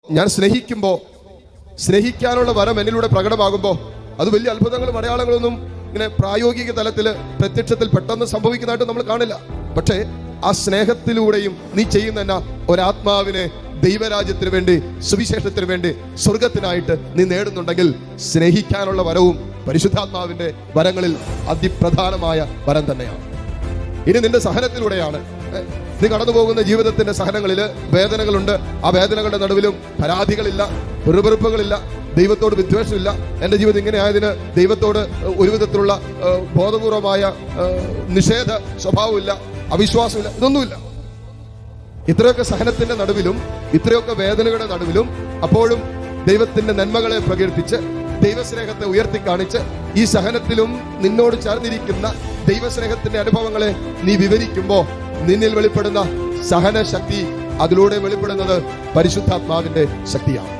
ഞാൻ സ്നേഹിക്കാനുള്ള വരം എന്നിലൂടെ പ്രകടമാകുമ്പോൾ അത് വലിയ അത്ഭുതങ്ങളും അടയാളങ്ങളൊന്നും ഇങ്ങനെ പ്രായോഗിക തലത്തിൽ പ്രത്യക്ഷത്തിൽ പെട്ടെന്ന് സംഭവിക്കുന്നതായിട്ട് നമ്മൾ കാണില്ല. പക്ഷേ ആ സ്നേഹത്തിലൂടെയും നീ ചെയ്യുന്ന ഒരാത്മാവിനെ ദൈവരാജ്യത്തിന് വേണ്ടി, സുവിശേഷത്തിന് വേണ്ടി, സ്വർഗത്തിനായിട്ട് നീ നേടുന്നുണ്ടെങ്കിൽ സ്നേഹിക്കാനുള്ള വരവും പരിശുദ്ധാത്മാവിന്റെ വരങ്ങളിൽ അതിപ്രധാനമായ വരം തന്നെയാണ്. ഇനി നിന്റെ സഹനത്തിലൂടെയാണ് നീ കടന്നു പോകുന്ന ജീവിതത്തിന്റെ സഹനങ്ങളിൽ വേദനകളുണ്ട്. ആ വേദനകളുടെ നടുവിലും പരാതികളില്ല, വെറുപെറുപ്പുകളില്ല, ദൈവത്തോട് വിദ്വേഷമില്ല. എൻ്റെ ജീവിതം ഇങ്ങനെ ആയതിന് ദൈവത്തോട് ഒരു വിധത്തിലുള്ള ബോധപൂർവമായ നിഷേധ സ്വഭാവമില്ല, അവിശ്വാസമില്ല, ഇതൊന്നുമില്ല. ഇത്രയൊക്കെ സഹനത്തിന്റെ നടുവിലും ഇത്രയൊക്കെ വേദനകളുടെ നടുവിലും അപ്പോഴും ദൈവത്തിന്റെ നന്മകളെ പ്രകീർത്തിച്ച് ദൈവസ്നേഹത്തെ ഉയർത്തി കാണിച്ച് ഈ സഹനത്തിലും നിന്നോട് ചേർന്നിരിക്കുന്ന ദൈവസ്നേഹത്തിന്റെ അനുഭവങ്ങളെ നീ വിവരിക്കുമ്പോൾ നിന്നിൽ വെളിപ്പെടുന്ന സഹന ശക്തി, അതിലൂടെ വെളിപ്പെടുന്നത് പരിശുദ്ധാത്മാവിന്റെ ശക്തിയാണ്.